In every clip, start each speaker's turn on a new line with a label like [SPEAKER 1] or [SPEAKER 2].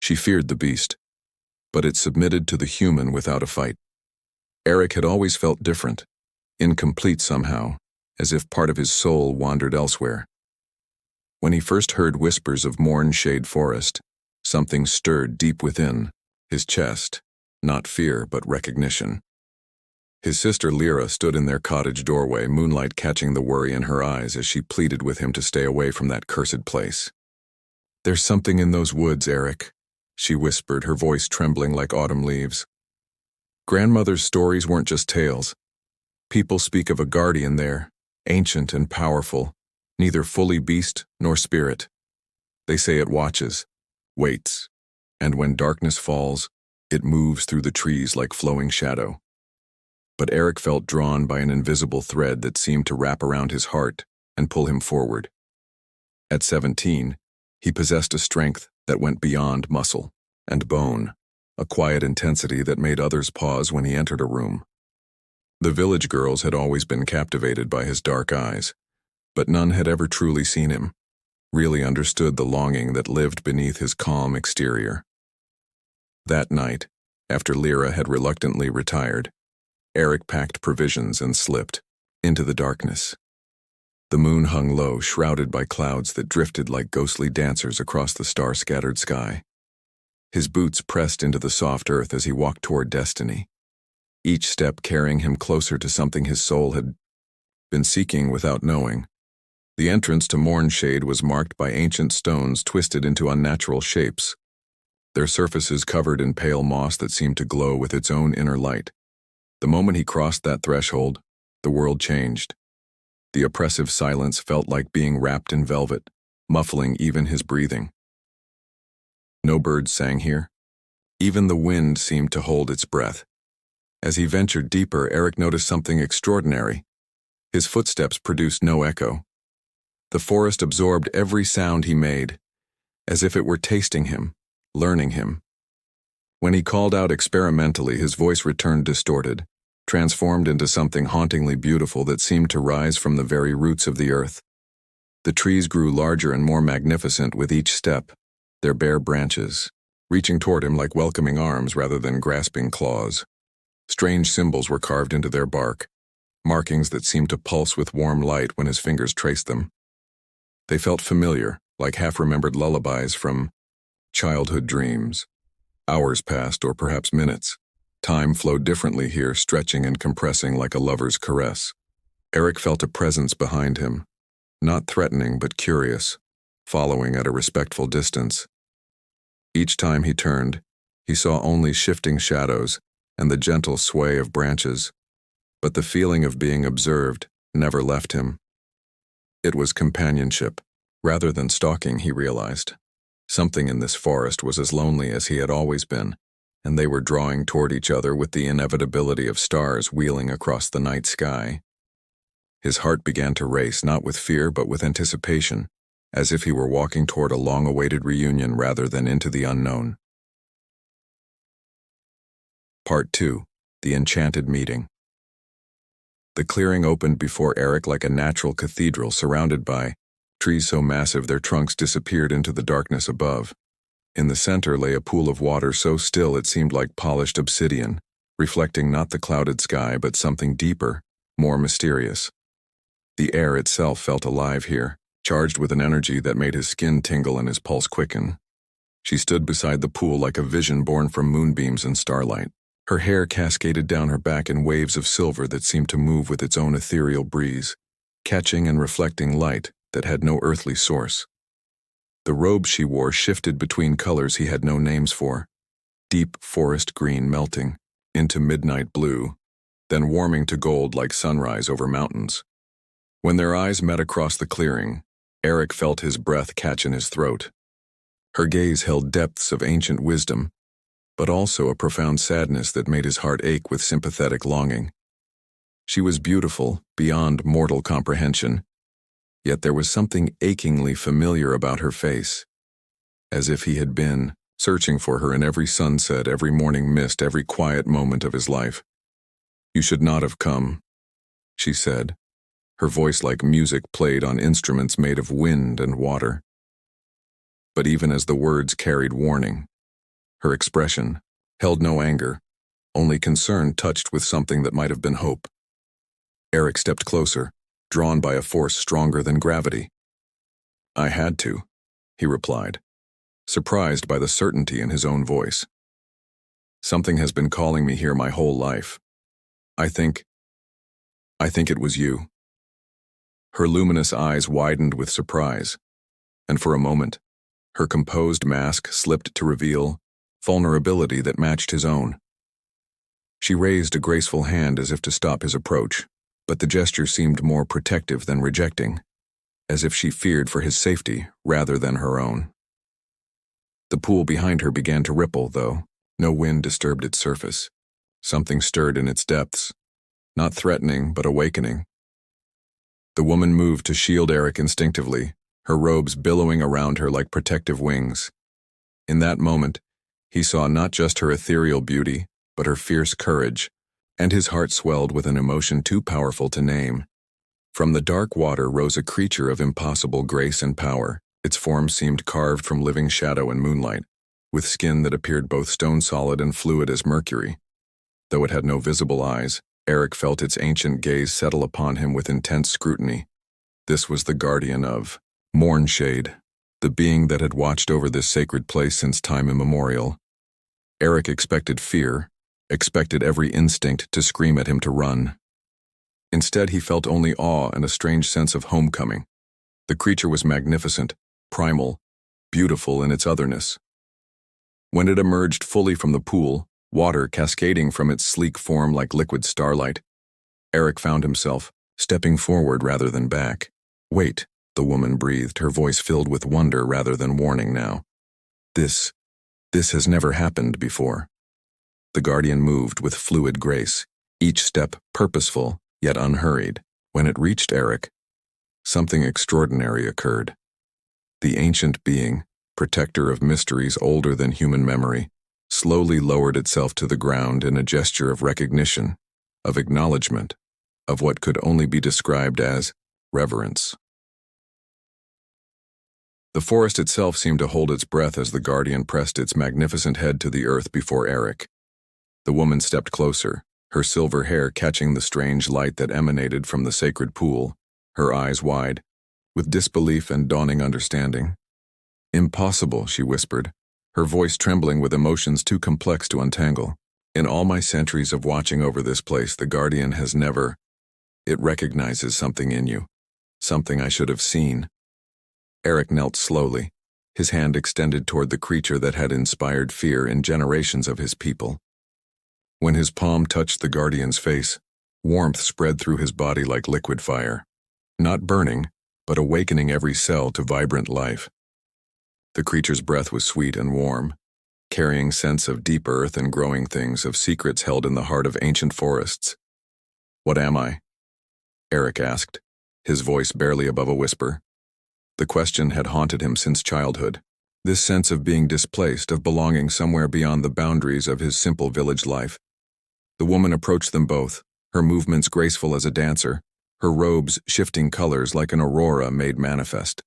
[SPEAKER 1] She feared the beast, but it submitted to the human without a fight. Eric had always felt different, incomplete somehow, as if part of his soul wandered elsewhere. When he first heard whispers of Mornshade Forest, something stirred deep within his chest, not fear but recognition. His sister Lyra stood in their cottage doorway, moonlight catching the worry in her eyes as she pleaded with him to stay away from that cursed place. "There's something in those woods, Eric," she whispered, her voice trembling like autumn leaves. "Grandmother's stories weren't just tales. People speak of a guardian there, ancient and powerful, neither fully beast nor spirit. They say it watches, waits, and when darkness falls, it moves through the trees like flowing shadow." But Eric felt drawn by an invisible thread that seemed to wrap around his heart and pull him forward. At 17, he possessed a strength that went beyond muscle and bone, a quiet intensity that made others pause when he entered a room. The village girls had always been captivated by his dark eyes, but none had ever truly seen him, really understood the longing that lived beneath his calm exterior. That night, after Lyra had reluctantly retired, Eric packed provisions and slipped into the darkness. The moon hung low, shrouded by clouds that drifted like ghostly dancers across the star-scattered sky. His boots pressed into the soft earth as he walked toward destiny, each step carrying him closer to something his soul had been seeking without knowing. The entrance to Mornshade was marked by ancient stones twisted into unnatural shapes, their surfaces covered in pale moss that seemed to glow with its own inner light. The moment he crossed that threshold, the world changed. The oppressive silence felt like being wrapped in velvet, muffling even his breathing. No birds sang here. Even the wind seemed to hold its breath. As he ventured deeper, Eric noticed something extraordinary. His footsteps produced no echo. The forest absorbed every sound he made, as if it were tasting him, learning him. When he called out experimentally, his voice returned distorted, transformed into something hauntingly beautiful that seemed to rise from the very roots of the earth. The trees grew larger and more magnificent with each step, their bare branches reaching toward him like welcoming arms rather than grasping claws. Strange symbols were carved into their bark, markings that seemed to pulse with warm light when his fingers traced them. They felt familiar, like half-remembered lullabies from childhood dreams. Hours passed, or perhaps minutes. Time flowed differently here, stretching and compressing like a lover's caress. Eric felt a presence behind him, not threatening but curious, following at a respectful distance. Each time he turned, he saw only shifting shadows and the gentle sway of branches, but the feeling of being observed never left him. It was companionship, rather than stalking, he realized. Something in this forest was as lonely as he had always been, and they were drawing toward each other with the inevitability of stars wheeling across the night sky. His heart began to race, not with fear but with anticipation, as if he were walking toward a long-awaited reunion rather than into the unknown. Part 2. The Enchanted Meeting. The clearing opened before Eric like a natural cathedral surrounded by trees so massive their trunks disappeared into the darkness above. In the center lay a pool of water so still it seemed like polished obsidian, reflecting not the clouded sky but something deeper, more mysterious. The air itself felt alive here, charged with an energy that made his skin tingle and his pulse quicken. She stood beside the pool like a vision born from moonbeams and starlight. Her hair cascaded down her back in waves of silver that seemed to move with its own ethereal breeze, catching and reflecting light that had no earthly source. The robe she wore shifted between colors he had no names for, deep forest green melting into midnight blue, then warming to gold like sunrise over mountains. When their eyes met across the clearing, Eric felt his breath catch in his throat. Her gaze held depths of ancient wisdom, but also a profound sadness that made his heart ache with sympathetic longing. She was beautiful, beyond mortal comprehension, yet there was something achingly familiar about her face, as if he had been searching for her in every sunset, every morning mist, every quiet moment of his life. "You should not have come," she said, her voice like music played on instruments made of wind and water. But even as the words carried warning, Her expression held no anger, only concern touched with something that might have been hope. Eric stepped closer, drawn by a force stronger than gravity. "I had to," he replied, surprised by the certainty in his own voice. "Something has been calling me here my whole life. I think it was you." Her luminous eyes widened with surprise, and for a moment, her composed mask slipped to reveal vulnerability that matched his own. She raised a graceful hand as if to stop his approach, but the gesture seemed more protective than rejecting, as if she feared for his safety rather than her own. The pool behind her began to ripple, though no wind disturbed its surface. Something stirred in its depths, not threatening but awakening. The woman moved to shield Eric instinctively, her robes billowing around her like protective wings. In that moment, he saw not just her ethereal beauty, but her fierce courage, and his heart swelled with an emotion too powerful to name. From the dark water rose a creature of impossible grace and power. Its form seemed carved from living shadow and moonlight, with skin that appeared both stone-solid and fluid as mercury. Though it had no visible eyes, Eric felt its ancient gaze settle upon him with intense scrutiny. This was the guardian of Mournshade, the being that had watched over this sacred place since time immemorial. Eric expected fear, expected every instinct to scream at him to run. Instead, he felt only awe and a strange sense of homecoming. The creature was magnificent, primal, beautiful in its otherness. When it emerged fully from the pool, water cascading from its sleek form like liquid starlight, Eric found himself stepping forward rather than back. "Wait," the woman breathed, her voice filled with wonder rather than warning now. This has never happened before." The guardian moved with fluid grace, each step purposeful yet unhurried. When it reached Eric, something extraordinary occurred. The ancient being, protector of mysteries older than human memory, slowly lowered itself to the ground in a gesture of recognition, of acknowledgement, of what could only be described as reverence. The forest itself seemed to hold its breath as the guardian pressed its magnificent head to the earth before Eric. The woman stepped closer, her silver hair catching the strange light that emanated from the sacred pool, her eyes wide, with disbelief and dawning understanding. "Impossible," she whispered, her voice trembling with emotions too complex to untangle. "In all my centuries of watching over this place, the guardian has never. It recognizes something in you, something I should have seen." Eric knelt slowly, his hand extended toward the creature that had inspired fear in generations of his people. When his palm touched the guardian's face, warmth spread through his body like liquid fire, not burning, but awakening every cell to vibrant life. The creature's breath was sweet and warm, carrying scents of deep earth and growing things, of secrets held in the heart of ancient forests. "What am I?" Eric asked, his voice barely above a whisper. The question had haunted him since childhood, this sense of being displaced, of belonging somewhere beyond the boundaries of his simple village life. The woman approached them both, her movements graceful as a dancer, her robes shifting colors like an aurora made manifest.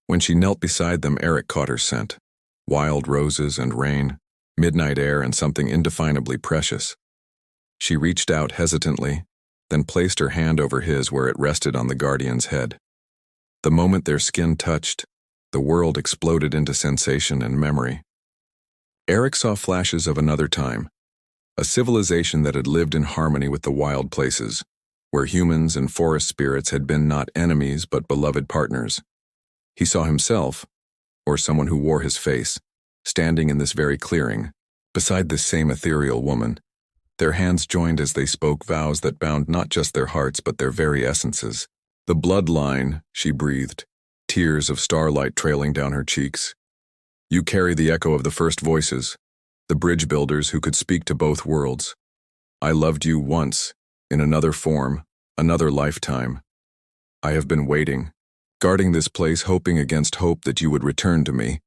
[SPEAKER 1] When she knelt beside them, Eric caught her scent, wild roses and rain, midnight air and something indefinably precious. She reached out hesitantly, then placed her hand over his where it rested on the guardian's head. The moment their skin touched, the world exploded into sensation and memory. Eric saw flashes of another time, a civilization that had lived in harmony with the wild places, where humans and forest spirits had been not enemies but beloved partners. He saw himself, or someone who wore his face, standing in this very clearing, beside this same ethereal woman. Their hands joined as they spoke vows that bound not just their hearts but their very essences. "The bloodline," she breathed, tears of starlight trailing down her cheeks. "You carry the echo of the first voices, the bridge builders who could speak to both worlds. I loved you once, in another form, another lifetime. I have been waiting, guarding this place, hoping against hope that you would return to me."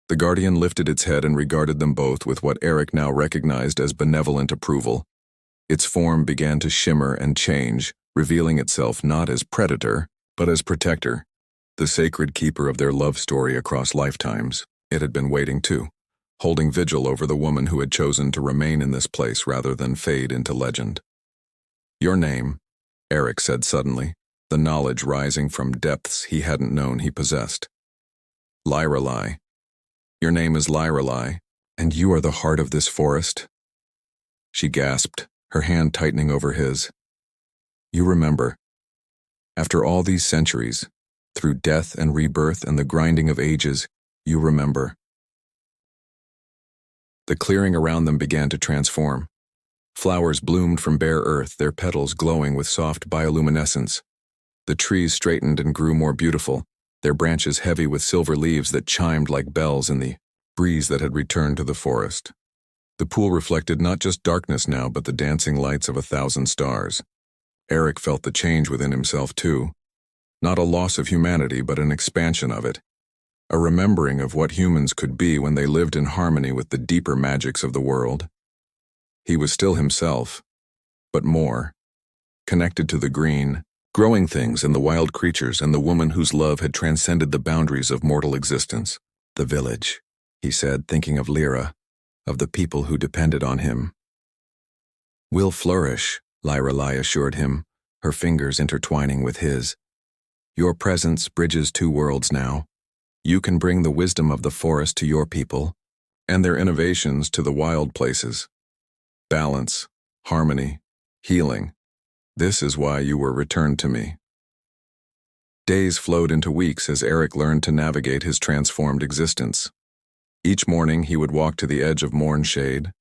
[SPEAKER 1] The guardian lifted its head and regarded them both with what Eric now recognized as benevolent approval. Its form began to shimmer and change, revealing itself not as predator, but as protector, the sacred keeper of their love story across lifetimes. It had been waiting too. holding vigil over the woman who had chosen to remain in this place rather than fade into legend. "Your name," Eric said suddenly, the knowledge rising from depths he hadn't known he possessed. "Lyrelai. Your name is Lyrelai, and you are the heart of this forest?" She gasped, her hand tightening over his. "You remember. After all these centuries, through death and rebirth and the grinding of ages, you remember." The clearing around them began to transform. Flowers bloomed from bare earth, their petals glowing with soft bioluminescence. The trees straightened and grew more beautiful, their branches heavy with silver leaves that chimed like bells in the breeze that had returned to the forest. The pool reflected not just darkness now, but the dancing lights of 1,000 stars. Eric felt the change within himself too. Not a loss of humanity, but an expansion of it. A remembering of what humans could be when they lived in harmony with the deeper magics of the world. He was still himself, but more. Connected to the green, growing things and the wild creatures and the woman whose love had transcended the boundaries of mortal existence. "The village," he said, thinking of Lyra, of the people who depended on him. "Will flourish," Lyrelai assured him, her fingers intertwining with his. "Your presence bridges two worlds now. You can bring the wisdom of the forest to your people, and their innovations to the wild places. Balance, harmony, healing. This is why you were returned to me." Days flowed into weeks as Eric learned to navigate his transformed existence. Each morning he would walk to the edge of Mornshade,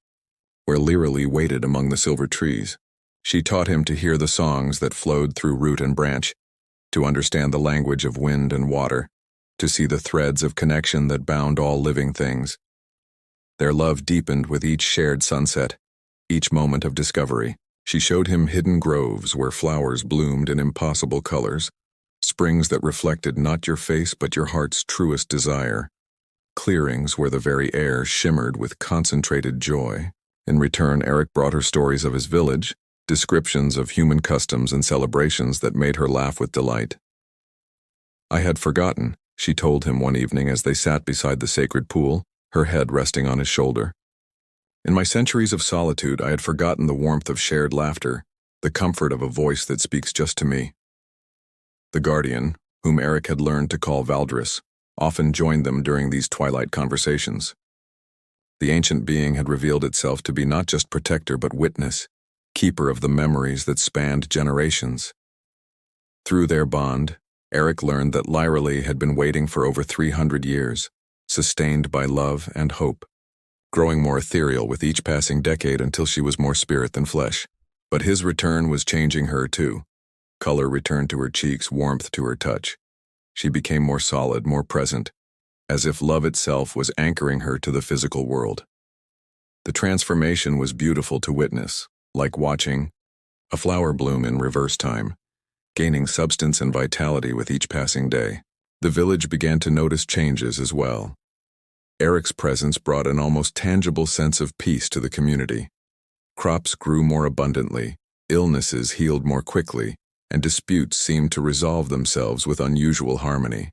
[SPEAKER 1] where Lyrelai waited among the silver trees. She taught him to hear the songs that flowed through root and branch, to understand the language of wind and water, to see the threads of connection that bound all living things. Their love deepened with each shared sunset, each moment of discovery. She showed him hidden groves where flowers bloomed in impossible colors, springs that reflected not your face but your heart's truest desire, clearings where the very air shimmered with concentrated joy. In return, Eric brought her stories of his village, descriptions of human customs and celebrations that made her laugh with delight. "I had forgotten," she told him one evening as they sat beside the sacred pool, her head resting on his shoulder. "In my centuries of solitude, I had forgotten the warmth of shared laughter, the comfort of a voice that speaks just to me." The guardian, whom Eric had learned to call Valdris, often joined them during these twilight conversations. The ancient being had revealed itself to be not just protector but witness, keeper of the memories that spanned generations. Through their bond, Eric learned that Lyrelai had been waiting for over 300 years, sustained by love and hope, growing more ethereal with each passing decade until she was more spirit than flesh. But his return was changing her too. Color returned to her cheeks, warmth to her touch. She became more solid, more present, as if love itself was anchoring her to the physical world. The transformation was beautiful to witness, like watching a flower bloom in reverse time, gaining substance and vitality with each passing day. The village began to notice changes as well. Eric's presence brought an almost tangible sense of peace to the community. Crops grew more abundantly, illnesses healed more quickly, and disputes seemed to resolve themselves with unusual harmony.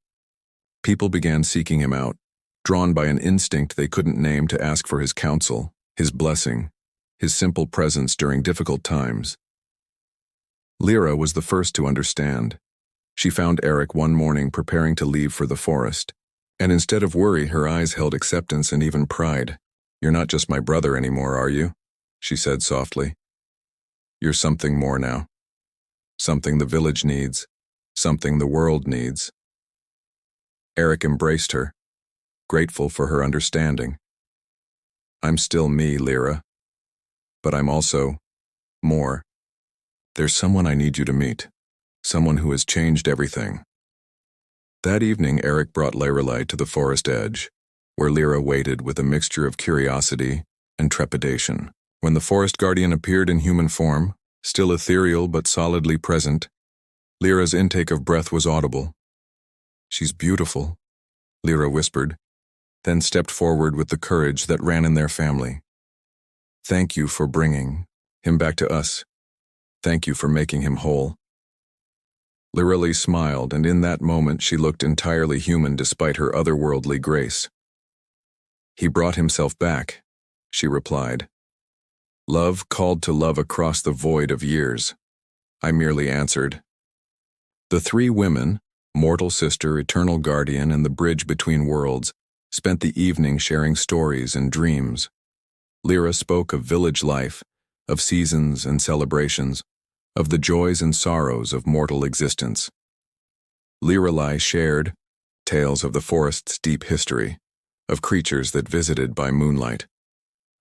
[SPEAKER 1] People began seeking him out, drawn by an instinct they couldn't name to ask for his counsel, his blessing, his simple presence during difficult times. Lyra was the first to understand. She found Eric one morning preparing to leave for the forest, and instead of worry, her eyes held acceptance and even pride. "You're not just my brother anymore, are you?" she said softly. "You're something more now. Something the village needs, something the world needs." Eric embraced her, grateful for her understanding. "I'm still me, Lyra, but I'm also more. There's someone I need you to meet, someone who has changed everything." That evening, Eric brought Lyrelai to the forest edge, where Lyra waited with a mixture of curiosity and trepidation. When the forest guardian appeared in human form, still ethereal but solidly present, Lyra's intake of breath was audible. "She's beautiful," Lyra whispered, then stepped forward with the courage that ran in their family. "Thank you for bringing him back to us. Thank you for making him whole." Lyrelai smiled, and in that moment she looked entirely human despite her otherworldly grace. He brought himself back, she replied. Love called to love across the void of years. I merely answered. The three women, mortal sister, eternal guardian, and the bridge between worlds, spent the evening sharing stories and dreams. Lyra spoke of village life, of seasons and celebrations, of the joys and sorrows of mortal existence. Lirelai shared tales of the forest's deep history, of creatures that visited by moonlight,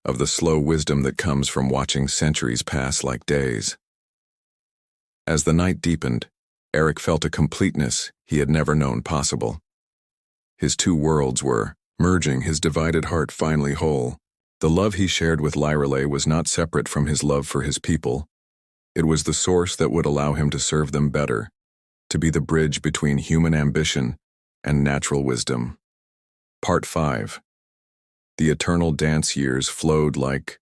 [SPEAKER 1] of the slow wisdom that comes from watching centuries pass like days. As the night deepened, Eric felt a completeness he had never known possible. His two worlds were merging, his divided heart finally whole. The love he shared with Lirelai was not separate from his love for his people. It was the source that would allow him to serve them better, to be the bridge between human ambition and natural wisdom. Part 5. The eternal dance years flowed like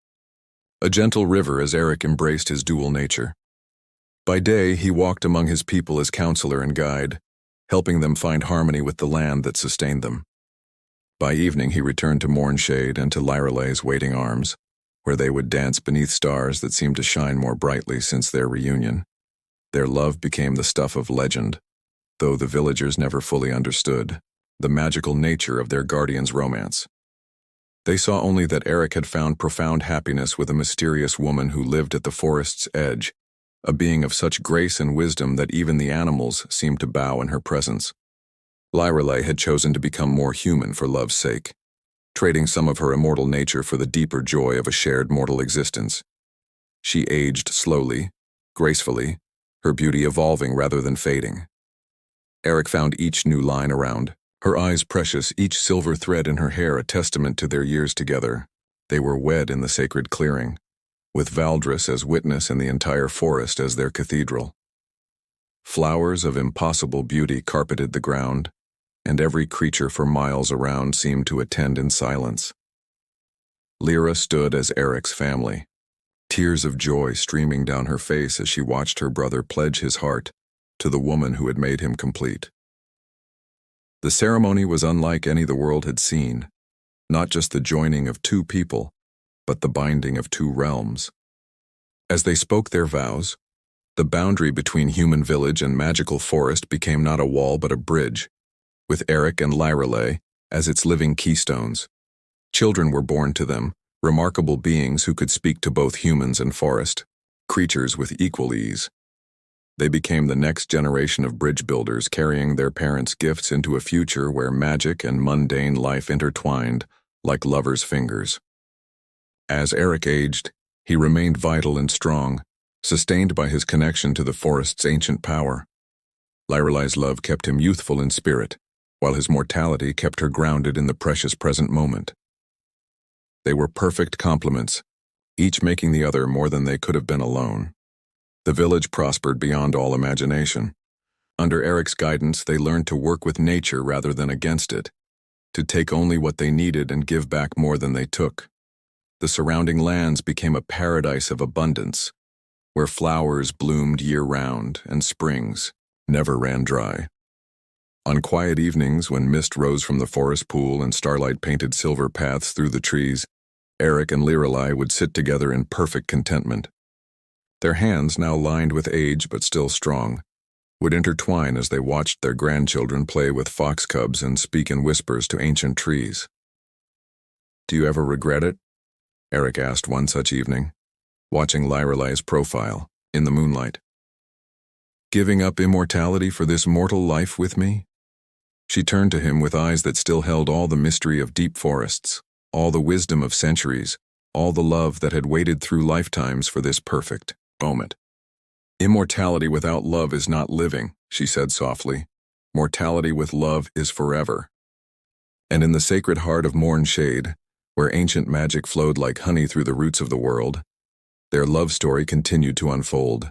[SPEAKER 1] a gentle river as Eric embraced his dual nature. By day, he walked among his people as counselor and guide, helping them find harmony with the land that sustained them. By evening, he returned to Mornshade and to Lirelai's waiting arms, where they would dance beneath stars that seemed to shine more brightly since their reunion. Their love became the stuff of legend, though the villagers never fully understood the magical nature of their guardian's romance. They saw only that Eric had found profound happiness with a mysterious woman who lived at the forest's edge, a being of such grace and wisdom that even the animals seemed to bow in her presence. Lirelai had chosen to become more human for love's sake, trading some of her immortal nature for the deeper joy of a shared mortal existence. She aged slowly, gracefully, her beauty evolving rather than fading. Eric found each new line around, her eyes precious, each silver thread in her hair a testament to their years together. They were wed in the sacred clearing, with Valdris as witness and the entire forest as their cathedral. Flowers of impossible beauty carpeted the ground, and every creature for miles around seemed to attend in silence. Lyra stood as Eric's family, tears of joy streaming down her face as she watched her brother pledge his heart to the woman who had made him complete. The ceremony was unlike any the world had seen, not just the joining of two people, but the binding of two realms. As they spoke their vows, the boundary between human village and magical forest became not a wall but a bridge, with Eric and Lirelai as its living keystones. Children were born to them, remarkable beings who could speak to both humans and forest, creatures with equal ease. They became the next generation of bridge builders, carrying their parents' gifts into a future where magic and mundane life intertwined like lovers' fingers. As Eric aged, he remained vital and strong, sustained by his connection to the forest's ancient power. Lirelai's love kept him youthful in spirit, while his mortality kept her grounded in the precious present moment. They were perfect complements, each making the other more than they could have been alone. The village prospered beyond all imagination. Under Eric's guidance, they learned to work with nature rather than against it, to take only what they needed and give back more than they took. The surrounding lands became a paradise of abundance, where flowers bloomed year-round and springs never ran dry. On quiet evenings, when mist rose from the forest pool and starlight painted silver paths through the trees, Eric and Lirelai would sit together in perfect contentment. Their hands, now lined with age but still strong, would intertwine as they watched their grandchildren play with fox cubs and speak in whispers to ancient trees. "Do you ever regret it?" Eric asked one such evening, watching Lirelai's profile in the moonlight. "Giving up immortality for this mortal life with me?" She turned to him with eyes that still held all the mystery of deep forests, all the wisdom of centuries, all the love that had waited through lifetimes for this perfect moment. "Immortality without love is not living," she said softly. "Mortality with love is forever." And in the sacred heart of Mornshade, where ancient magic flowed like honey through the roots of the world, their love story continued to unfold,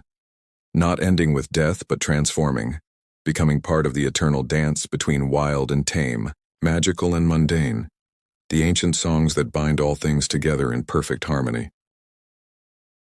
[SPEAKER 1] not ending with death but transforming, becoming part of the eternal dance between wild and tame, magical and mundane, the ancient songs that bind all things together in perfect harmony.